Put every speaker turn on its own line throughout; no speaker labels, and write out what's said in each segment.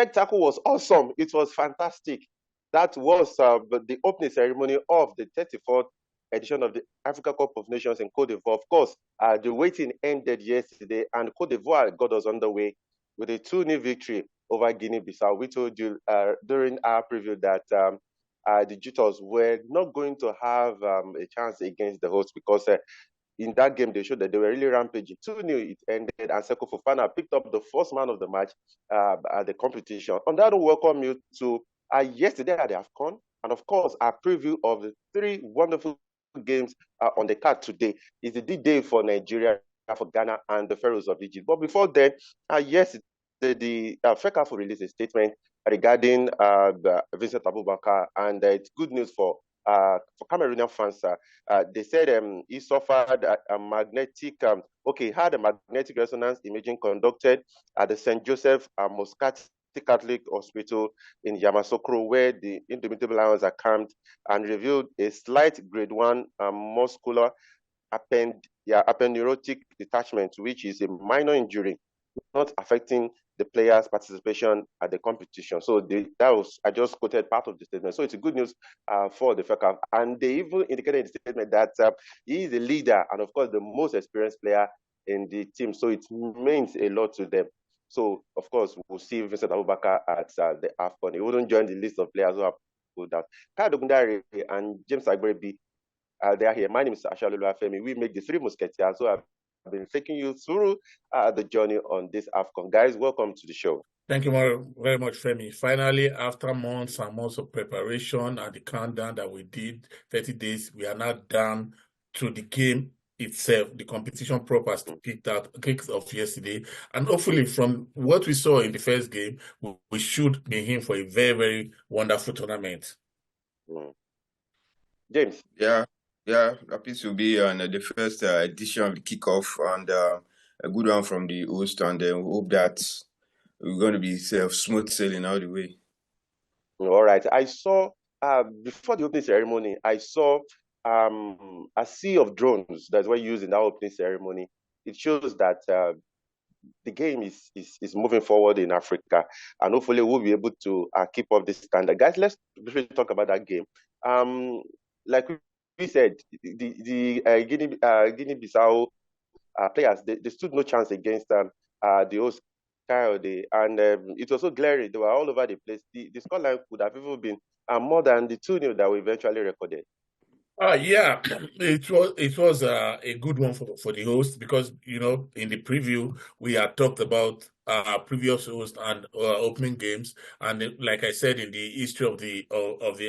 spectacle was awesome. It was fantastic. That was the opening ceremony of the 34th edition of the Africa Cup of Nations in Cote d'Ivoire. Of course, the waiting ended yesterday, and Cote d'Ivoire got us underway with a 2-0 victory over Guinea-Bissau. We told you during our preview that the Jutors were not going to have a chance against the hosts because in that game, they showed that they were really rampaging. 2-0 it ended, and Seko Fofana picked up the first man of the match at the competition. On that, I welcome you to yesterday at the AFCON, and of course, our preview of the 3 wonderful games on the card today. Is the D-Day for Nigeria, for Ghana, and the Pharaohs of Egypt. But before then, yesterday, the FECAFO released a statement regarding Vincent Abubakar, and it's good news for Cameroonian fans. They said he suffered a magnetic, had a magnetic resonance imaging conducted at the St. Joseph Moscati Catholic Hospital in Yamoussoukro, where the Indomitable Lions are camped, and revealed a slight grade 1 muscular appendeurotic detachment, which is a minor injury, not affecting the players' participation at the competition. So I just quoted part of the statement. So it's a good news for the FECAF. And they even indicated in the statement that he is a leader and, of course, the most experienced player in the team. So it means a lot to them. So, of course, we'll see Vincent Abubakar at the AFCON. He wouldn't join the list of players who have pulled out. Kyle Ogundare and James Agberebi, they are here. My name is Ashalulu Afemi. We make the 3 Musketeers. So I've been taking you through the journey on this AFCON. Guys, welcome to the show.
Thank you very much, Femi. Finally, after months and months of preparation and the countdown that we did, 30 days, we are now down to the game itself. The competition proper kicked off yesterday. And hopefully from what we saw in the first game, we should be in for a very, very wonderful tournament.
James?
Yeah, happy to be on the first edition of the kickoff, and a good one from the host, and we hope that we're going to be smooth sailing all the way.
All right. I saw, before the opening ceremony, I saw a sea of drones that were used in that opening ceremony. It shows that the game is moving forward in Africa, and hopefully we'll be able to keep up this standard. Guys, let's briefly talk about that game. Like we said, the Guinea-Bissau players, they stood no chance against the host Coyote, and it was so glaring. They were all over the place. The scoreline could have even been more than the 2-0 that we eventually recorded.
Yeah, it was a good one for the host, because in the preview we had talked about previous host and opening games, and like I said, in the history of the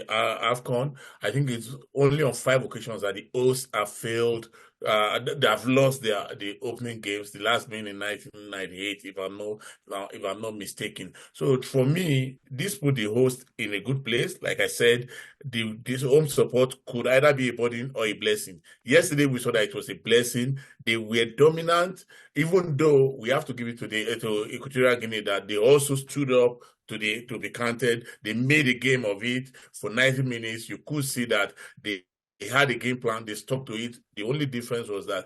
AFCON, I think it's only on 5 occasions that the hosts have failed. They have lost the opening games, the last being in 1998, if I'm not mistaken. So for me, this put the host in a good place. Like I said, this home support could either be a burden or a blessing. Yesterday we saw that it was a blessing. They were dominant, even though we have to give it to Equatorial Guinea that they also stood up to be counted. They made a game of it for 90 minutes. You could see that they had a game plan. They stuck to it. The only difference was that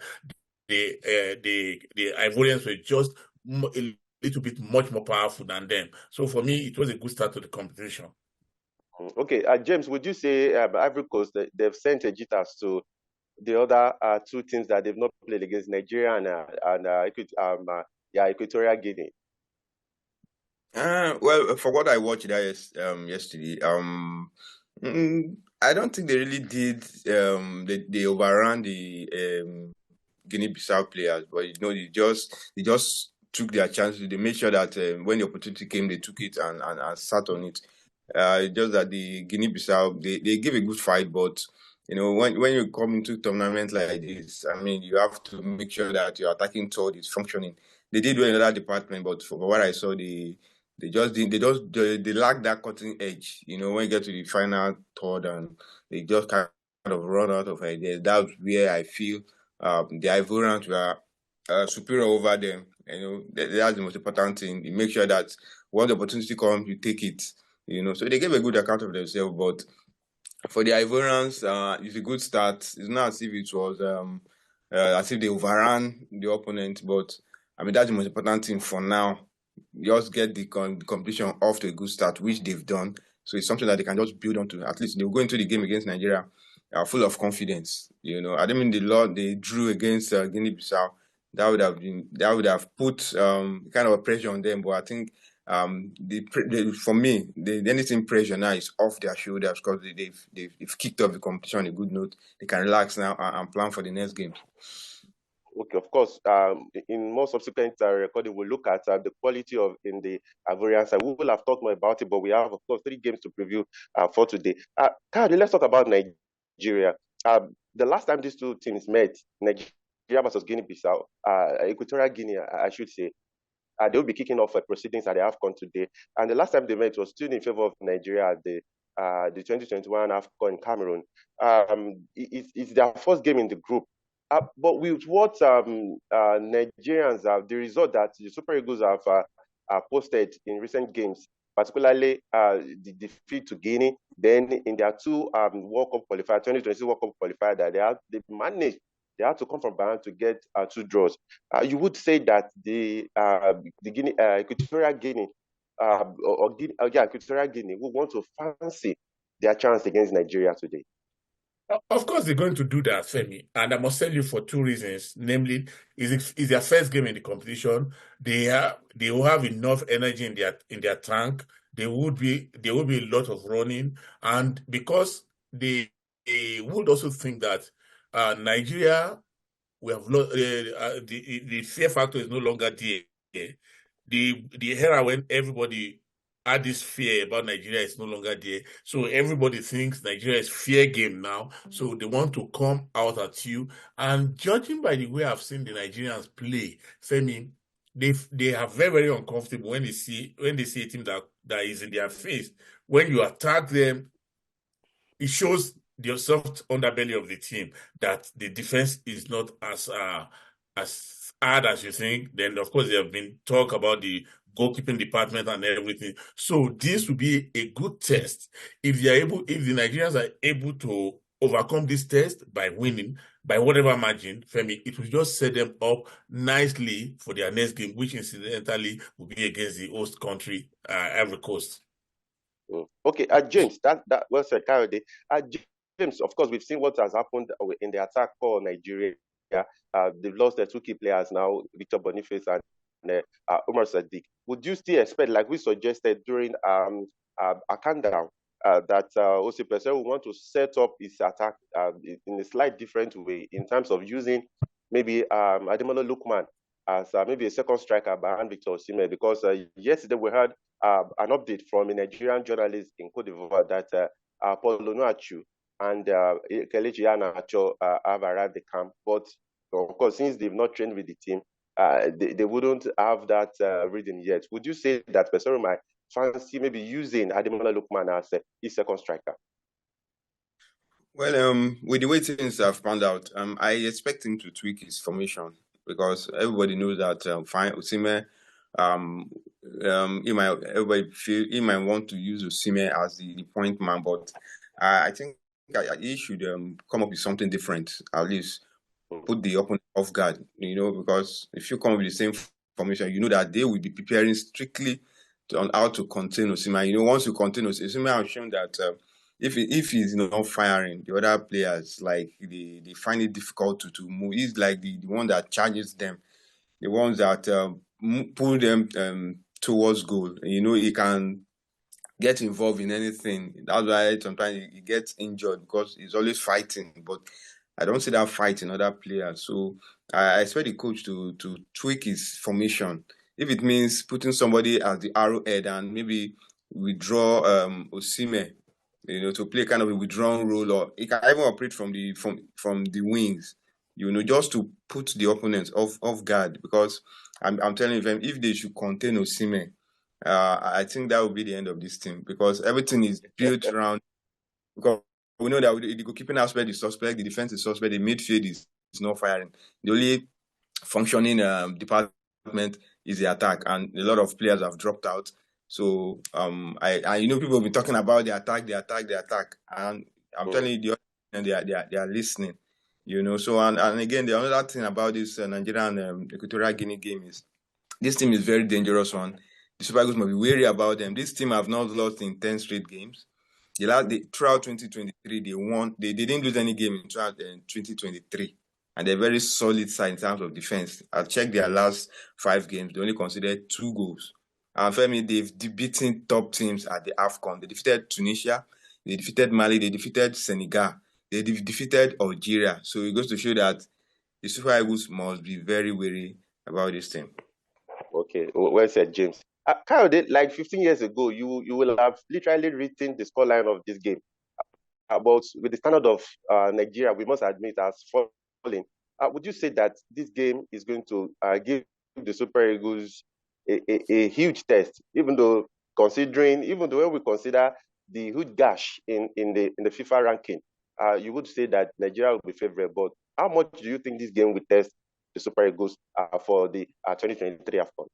the Ivorians were just a little bit much more powerful than them. So for me, it was a good start to the competition.
Okay, James, would you say Ivory Coast, they've sent jitters to the other 2 teams that they've not played against, Nigeria and Equatorial Guinea?
Well, for what I watched yesterday, I don't think they really did. They overran the Guinea-Bissau players, but they just took their chances. They made sure that when the opportunity came, they took it and sat on it. Just that the Guinea-Bissau, they gave a good fight, but when you come into tournament like this, I mean, you have to make sure that your attacking third is functioning. They did well in another department, but for what I saw, they lack that cutting edge. When you get to the final third and they just kind of run out of ideas. That's where I feel the Ivorians were superior over them. That's the most important thing. You make sure that when the opportunity comes, you take it. So they gave a good account of themselves. But for the Ivorians, it's a good start. It's not as if it was as if they overran the opponent. But I mean, that's the most important thing for now. just get the competition off to a good start, which they've done. So it's something that they can just build onto. At least they'll go into the game against Nigeria full of confidence. I don't mean they drew against Guinea-Bissau. That would have put kind of a pressure on them. But I think for me, anything pressure now is off their shoulders because they've kicked off the competition on a good note. They can relax now and plan for the next game.
Okay, of course. In more subsequent recording, we'll look at the quality of in the Ivorian side. We will have talked more about it, but we have, of course, 3 games to preview for today. Kyle, let's talk about Nigeria. The last time these 2 teams met, Nigeria versus Guinea-Bissau, Equatorial Guinea, I should say, they will be kicking off proceedings at the AFCON today. And the last time they met was still in favor of Nigeria at the 2021 AFCON in Cameroon. It's their first game in the group. But with what Nigerians have, the result that the Super Eagles have posted in recent games, particularly the defeat to Guinea, then in their 2 World Cup qualifier, 2020 World Cup qualifier, that they managed, they had to come from behind to get 2 draws. You would say that the Guinea, Equatorial Guinea, Equatorial Guinea will want to fancy their chance against Nigeria today.
Of course, they're going to do that, Femi, and I must tell you for 2 reasons. Namely, is their first game in the competition. They will have enough energy in their tank. There will be a lot of running, and because they would also think that Nigeria, we have the fear factor is no longer there. The era when everybody had this fear about Nigeria is no longer there. So everybody thinks Nigeria is fair game now. So they want to come out at you. And judging by the way I've seen the Nigerians play, Femi, they are very, very uncomfortable when they see a team that is in their face. When you attack them, it shows the soft underbelly of the team that the defense is not as hard as you think. Then, of course, there have been talk about the goalkeeping department and everything. So this will be a good test. If the Nigerians are able to overcome this test by winning, by whatever margin, Femi, it will just set them up nicely for their next game, which incidentally will be against the host country, Ivory Coast.
Okay, James, that well said, Kayode. James, of course, we've seen what has happened in the attack for Nigeria. They've lost their 2 key players now, Victor Boniface and Umar Sadiq. Would you still expect, like we suggested during a countdown, that Osi Peseiro will want to set up his attack in a slight different way in terms of using maybe Ademola Lookman as maybe a second striker behind Victor Osimhen? Because yesterday we heard an update from a Nigerian journalist in Cote d'Ivoire that Paul Onuachu and Kelechi Iheanacho have arrived at the camp. But of course, since they've not trained with the team, they wouldn't have that reading yet. Would you say that Peseiro might fancy maybe using Ademola Lookman as his second striker?
Well, with the way things have panned out, I expect him to tweak his formation because everybody knows that Osimhen, he might want to use Osimhen as the point man, but I think he should come up with something different, at least put the opponent off guard, because if you come up with the same formation, you know that they will be preparing strictly on how to contain Osimhen. Once you contain Osimhen, I've shown that if he's not firing, the other players, like they find it difficult to move. He's like the one that charges them, the ones that pull them towards goal. He can get involved in anything. That's why sometimes he gets injured because he's always fighting. But I don't see that fight in other players. So I expect the coach to tweak his formation. If it means putting somebody as the arrowhead and maybe withdraw Osimhen, to play kind of a withdrawn role, or he can even operate from the wings, just to put the opponents off guard. Because I'm telling you, if they should contain Osimhen, I think that will be the end of this team, because everything is built around. Because we know that the goalkeeping aspect is suspect, the defense is suspect, the midfield is not firing. The only functioning department is the attack, and a lot of players have dropped out. So people have been talking about the attack, and I'm telling you, they are listening. So and again, the other thing about this Nigerian Equatorial Guinea game is this team is very dangerous one. the Super Eagles must be wary about them. This team have not lost in 10 straight games. Throughout 2023, they won. They didn't lose any game in 2023. And they're very solid side in terms of defense. I've checked their last 5 games. They only conceded 2 goals. And Femi, they've beaten top teams at the AFCON. They defeated Tunisia. They defeated Mali. They defeated Senegal. They defeated Algeria. So it goes to show that the Super Eagles must be very wary about this team.
Okay, well said, James. Kyle, like 15 years ago, you will have literally written the scoreline of this game. But with the standard of Nigeria, we must admit, has fallen. Would you say that this game is going to give the Super Eagles a huge test, even though when we consider the huge gash in the FIFA ranking, you would say that Nigeria will be favored. But how much do you think this game will test the Super Eagles for the 2023 AFCON?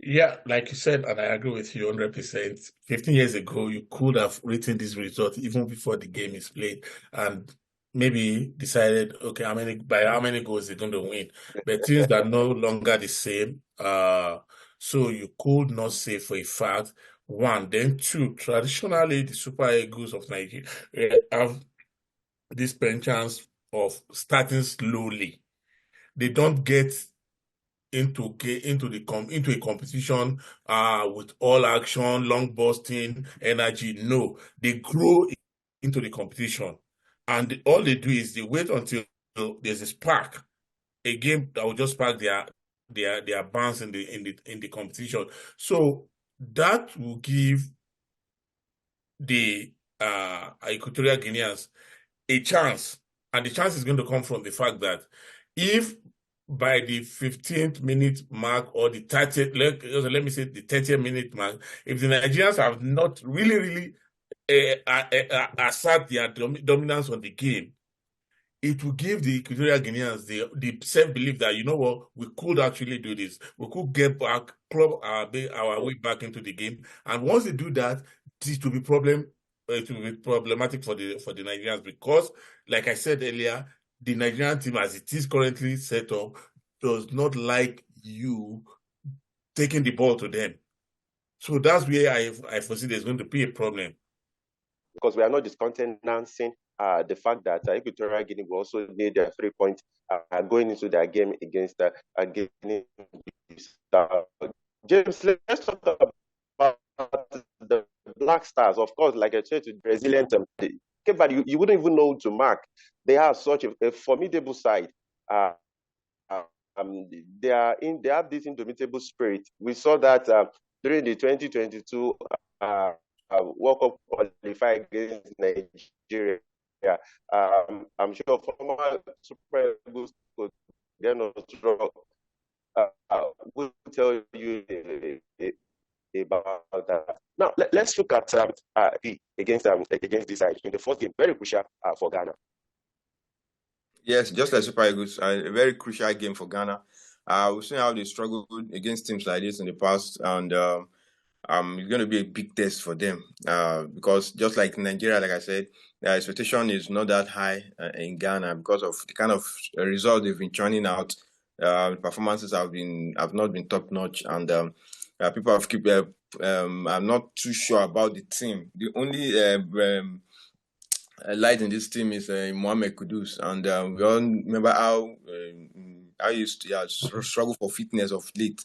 Yeah, like you said, and I agree with you 100%. 15 years ago, you could have written this result even before the game is played and maybe decided, okay, by how many goals they're going to win. But things are no longer the same. So you could not say for a fact, 1. Then 2, traditionally, the Super Eagles of Nigeria have this chance of starting slowly. They don't get into a competition with all action, long busting, energy. No, they grow into the competition, and all they do is they wait until there's a spark, a game that will just spark their bounce in the competition. So that will give the Equatorial Guineans a chance, and the chance is going to come from the fact that if by the 15th minute mark or the 30th, let me say the 30th minute mark, if the Nigerians have not really assert their dominance on the game, it will give the Equatorial Guineans the self-belief that, you know what, we could actually do this. We could get back, club our way back into the game. And once they do that, it will be problematic for the Nigerians because, like I said earlier, the Nigerian team, as it is currently set up, does not like you taking the ball to them. So that's where I foresee there's going to be a problem.
Because we are not discountenancing the fact that Equatorial Guinea will also need their 3 points going into their game against Guinea-Bissau. James, let's talk about the Black Stars. Of course, like I said, to Brazilian team, you wouldn't even know to mark. They have such a formidable side. They have this indomitable spirit. We saw that during the 2022 World Cup qualifier against Nigeria. I'm sure former Super Eagles could will tell you about that. Now let's look at against this side in the first game, very crucial for Ghana.
Yes, just like Super Eagles, a very crucial game for Ghana. We've seen how they struggled against teams like this in the past, and it's going to be a big test for them because just like Nigeria, like I said, the expectation is not that high in Ghana because of the kind of result they've been churning out. Performances have not been top notch, and people have kept. I'm not too sure about the team. The only light in this team is Mohamed Kudus, and we all remember how he used to struggle for fitness of late.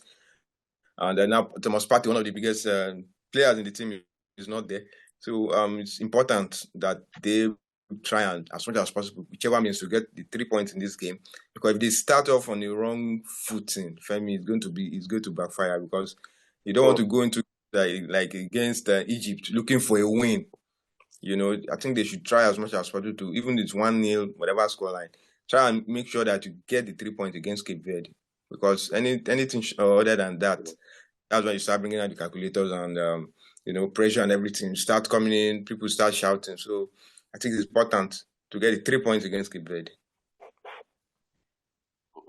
And now Thomas Partey, one of the biggest players in the team, is not there. So it's important that they try and, as much as possible, whichever means to get the 3 points in this game. Because if they start off on the wrong footing, Femi, it's going to backfire because you don't want to go into like against Egypt looking for a win. You know, I think they should try as much as possible to, even if it's 1-0, whatever scoreline, try and make sure that you get the 3 points against Cape Verde. Because anything other than that, that's when you start bringing out the calculators and, pressure and everything. You start coming in, people start shouting. So I think it's important to get the 3 points against Cape Verde.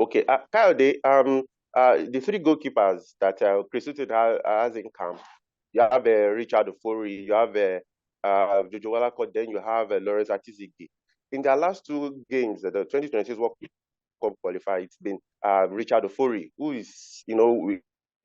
Okay, Kayode, the 3 goalkeepers that Krasso has in camp, you have Richard Ofori, you have Jojo Walcott, then you have Lawrence Atizigi. In their last 2 games, the 2026 World Cup qualifier, it's been Richard Ofori, who is,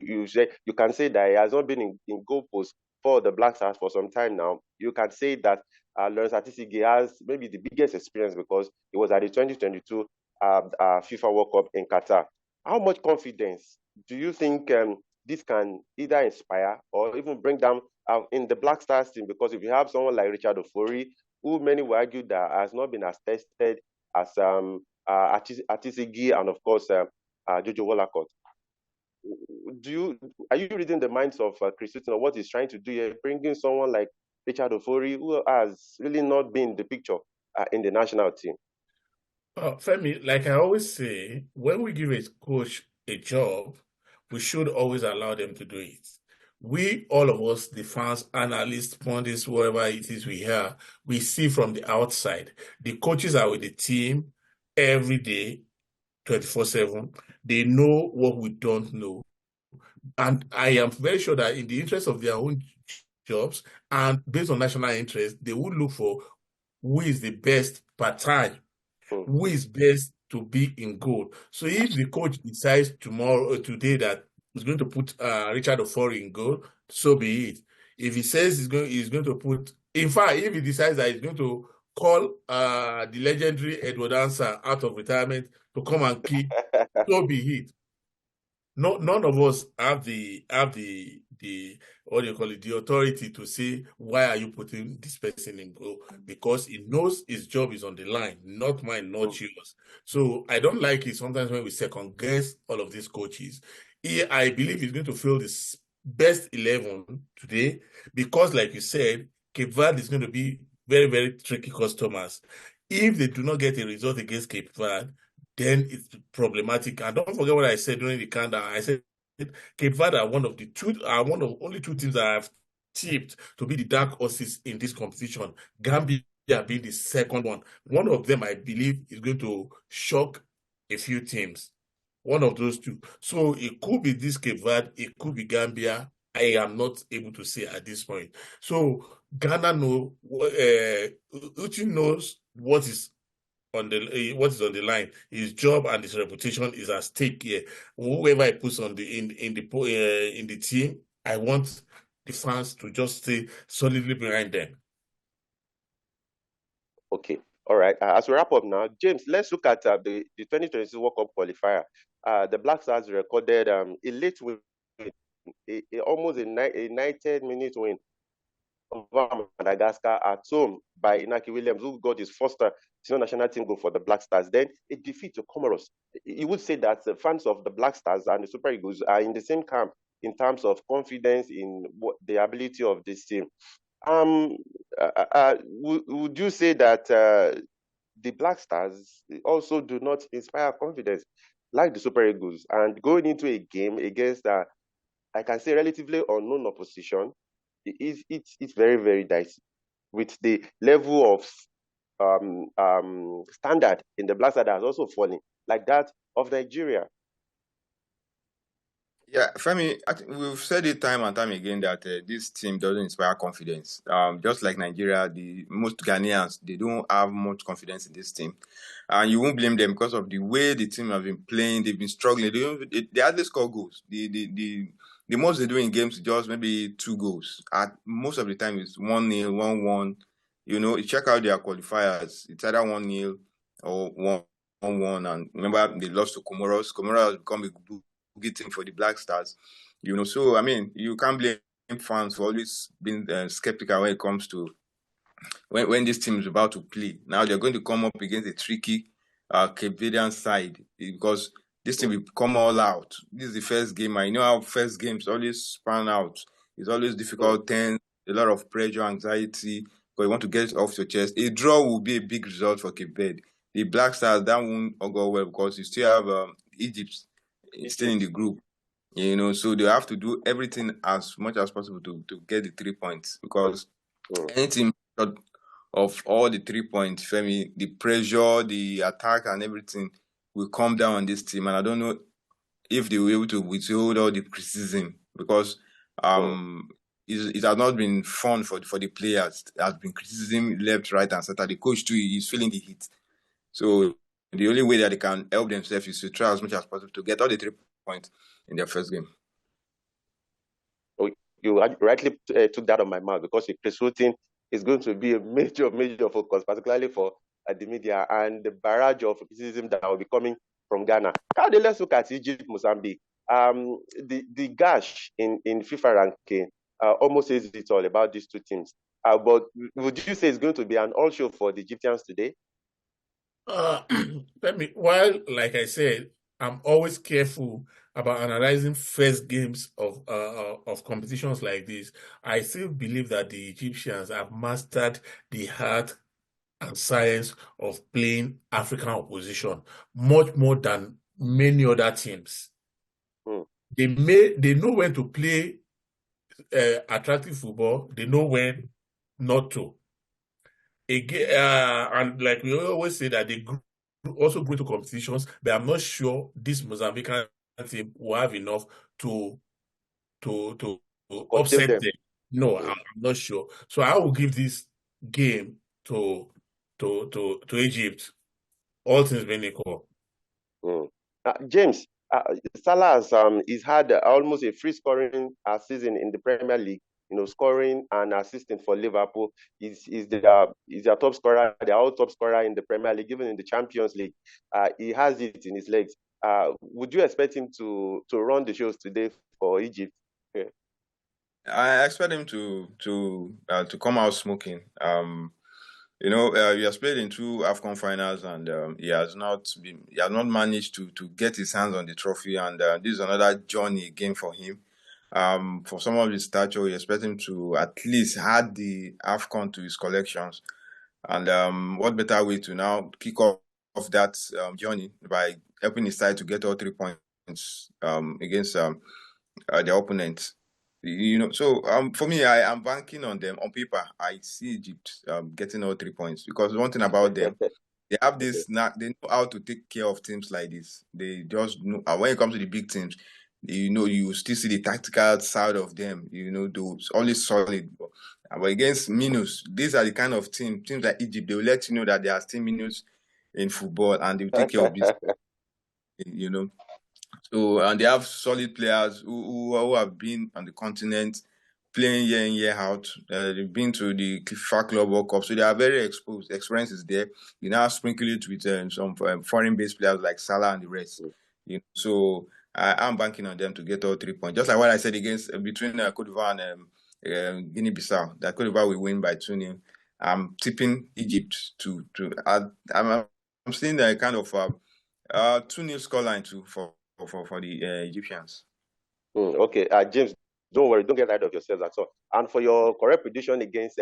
you can say that he has not been in goal post for the Black Stars for some time now. You can say that Lawrence Atisigi has maybe the biggest experience because he was at the 2022 FIFA World Cup in Qatar. How much confidence do you think this can either inspire or even bring down in the Black Stars team? Because if you have someone like Richard Ofori, who many will argue that has not been as tested as Atisigi and of course Jojo Wolacott. Are you reading the minds of Chris Hughton, what he's trying to do here, bringing someone like Richard Ofori, who has really not been in the picture in the national team?
Femi, like I always say, when we give a coach a job, we should always allow them to do it. We, all of us, the fans, analysts, pundits, whoever it is we hear, we see from the outside. The coaches are with the team every day, 24/7. They know what we don't know. And I am very sure that in the interest of their own jobs and based on national interest, they will look for who is the best part-time, who is best to be in goal. So if the coach decides today that he's going to put Richard Ofori in goal, so be it. If he says he's going to put, in fact, if he decides that he's going to call the legendary Edward Ansah out of retirement to come and kick, so be it. No, none of us have the what do you call it, the authority to say, why are you putting this person in goal? Because he knows his job is on the line, not mine, not yours. So I don't like it sometimes when we second guess all of these coaches. I believe he's going to fill this best 11 today because, like you said, Cape Verde is going to be very, very tricky customers. If they do not get a result against Cape Verde, then it's problematic. And don't forget what I said during the countdown. I said Cape Verde are one of only two teams that have tipped to be the dark horses in this competition. Gambia being the second one. One of them, I believe, is going to shock a few teams. One of those two. So it could be this Cape Verde, it could be Gambia. I am not able to say at this point. So Ghana Uchi knows what is on the line. His job and his reputation is at stake here. Whoever he puts on in the team, I want the fans to just stay solidly behind them.
Okay, all right. As we wrap up now, James, let's look at the 2022 World Cup qualifier. The Black Stars recorded a late win, almost a 90-minute win over Madagascar at home by Inaki Williams, who got his first senior national team goal for the Black Stars. Then a defeat to Comoros. You would say that the fans of the Black Stars and the Super Eagles are in the same camp in terms of confidence in the ability of this team. Would you say that the Black Stars also do not inspire confidence like the Super Eagles? And going into a game against, I can say, relatively unknown opposition, it's very, very dicey with the level of standard in the Black Stars that has also fallen, like that of Nigeria.
Yeah, Femi, I think we've said it time and time again that this team doesn't inspire confidence. Just like Nigeria, most Ghanaians, they don't have much confidence in this team. And you won't blame them because of the way the team have been playing. They've been struggling. They hardly score goals. The most they do in games is just maybe 2 goals. Most of the time it's 1-0, 1-1. You check out their qualifiers. It's either 1-0 or 1-1. And remember, they lost to Comoros. Comoros has become a good team for the Black Stars. So I mean, you can't blame fans for always being skeptical when it comes to when this team is about to play. Now they're going to come up against a tricky Cape Verdean side because this team will come all out. This is the first game. I know how first games always span out. It's always difficult, tense, a lot of pressure, anxiety, but you want to get it off your chest. A draw will be a big result for Cape Verde. The Black Stars, that won't go well because you still have Egypt still in the group. So they have to do everything as much as possible to get the 3 points because anything short of all the 3 points, Femi, the pressure, the attack and everything will come down on this team. And I don't know if they were able to withhold all the criticism because it has not been fun for the players. There has been criticism left, right and center. The coach too is feeling the heat. So the only way that they can help themselves is to try as much as possible to get all the 3 points in their first game.
you rightly took that on my mouth, because recruiting is going to be a major focus, particularly for the media, and the barrage of criticism that will be coming from Ghana. Kayode, let's look at Egypt, Mozambique. The gash in FIFA ranking almost says it all about these two teams. But would you say it's going to be an all-show for the Egyptians today?
While, like I said, I'm always careful about analyzing first games of competitions like this, I still believe that the Egyptians have mastered the art and science of playing African opposition much more than many other teams. They know when to play attractive football. They know when not to. Again, and like we always say that they also go to competitions, but I'm not sure this Mozambican team will have enough to upset them. No, I'm not sure. So I will give this game to Egypt, all things being equal.
James, Salah has he's had almost a free scoring season in the Premier League. Scoring and assisting for Liverpool. He's their top scorer, their all top scorer in the Premier League, even in the Champions League. He has it in his legs. Would you expect him to run the shows today for Egypt? Yeah.
I expect him to come out smoking. He has played in 2 AFCON finals, and he has not managed to get his hands on the trophy. And this is another journey again for him. For some of his stature, we expect him to at least add the AFCON to his collections. And what better way to now kick off that journey by helping his side to get all 3 points against their opponents. So for me, I am banking on them. On paper, I see Egypt getting all 3 points, because one thing about them, they have this they know how to take care of teams like this. They just know, when it comes to the big teams, you still see the tactical side of them. Those always solid. But against minus, these are the kind of teams like Egypt. They will let you know that there are still minus in football, and they will take care of this. So, and they have solid players who have been on the continent playing year in, year out. They've been to the FIFA Club World Cup, so they are very exposed. Experience is there. You now sprinkle it with some foreign-based players like Salah and the rest. So I'm banking on them to get all 3 points. Just like what I said between Cote d'Ivoire and Guinea-Bissau, that Cote d'Ivoire will win by 2-0. I'm tipping Egypt to. I'm seeing a kind of 2-0 scoreline too for the Egyptians.
Okay, James, don't worry, don't get ahead of yourselves at all. And for your correct prediction against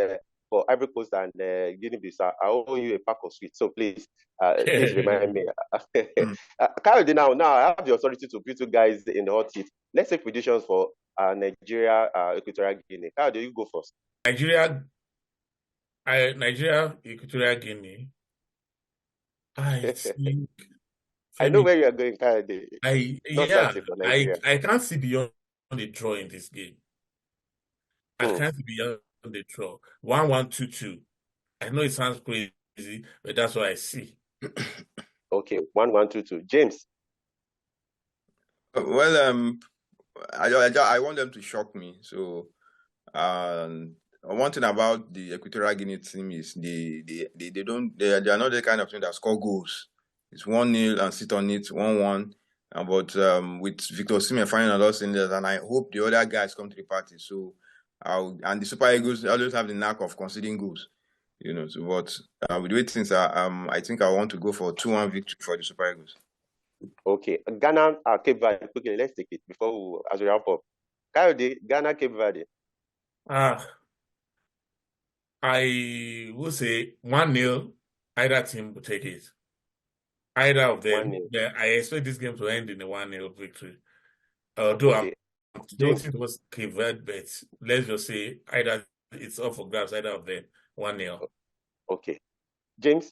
for Ivory Coast and Guinea-Bissau, I owe you a pack of sweets. So please remind me. Kayode, now I have the authority to put you guys in the hot seat. Let's take predictions for Nigeria, Equatorial Guinea. Kayode, you go first.
Nigeria, Equatorial Guinea. I think.
I know where you are going, Kayode.
I can't see beyond the draw in this game. I can't see beyond the draw. 1-1, 2-2. I know it sounds crazy, but that's what I see.
Okay, 1-1, 2-2. James.
Well, I want them to shock me. So, one thing about the Equatorial Guinea team is they are not the kind of team that score goals. It's 1-0 and sit on it, 1-1. But with Victor Osimhen finding a lot of cylinders, and I hope the other guys come to the party. So, and the Super Eagles always have the knack of conceding goals. So but with the way things are, I think I want to go for 2-1 victory for the Super Eagles.
Okay, Ghana, Cape Verde. Okay, let's take it before as we wrap up. Kayode, Ghana, Cape Verde.
I will say 1-0. Either team will take it. Either of them. I expect this game to end in a 1-0 victory. Although I'm tilting towards Cape Verde, but let's just say either it's up for grabs, either of them. 1-0.
Okay. James?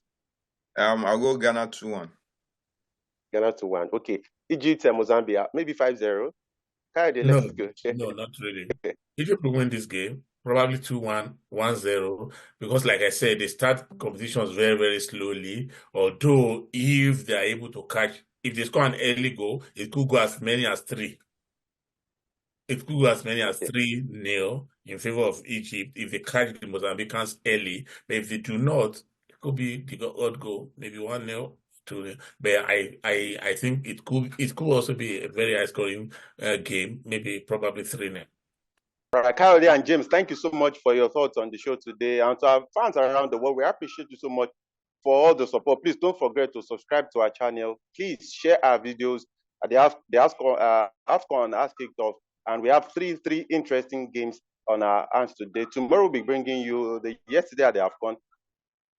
I'll go Ghana 2-1.
Ghana 2-1. Okay. Egypt and Mozambique, maybe 5-0.
Let's go. No, not really. Egypt will win this game. Probably 2-1, 1-0, because like I said, they start competitions very, very slowly. Although if they are able to if they score an early goal, it could go as many as 3. it could go as many as
Okay.
3-0 in favor of Egypt if they catch the Mozambicans early. But if they do not, it could be the odd goal, maybe 1-0. But I think it could also be a very high scoring game, maybe probably 3-0.
All right, Kayode and James, thank you so much for your thoughts on the show today. And to our fans around the world, we appreciate you so much for all the support. Please don't forget to subscribe to our channel. Please share our videos. The AFCON has kicked off, and we have three interesting games on our hands today. Tomorrow we'll be bringing you the yesterday at the AFCON,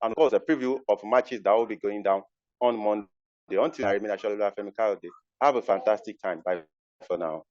and of course a preview of matches that will be going down on Monday. Until I remain Ashalula Femi Kayode. Have a fantastic time. Bye for now.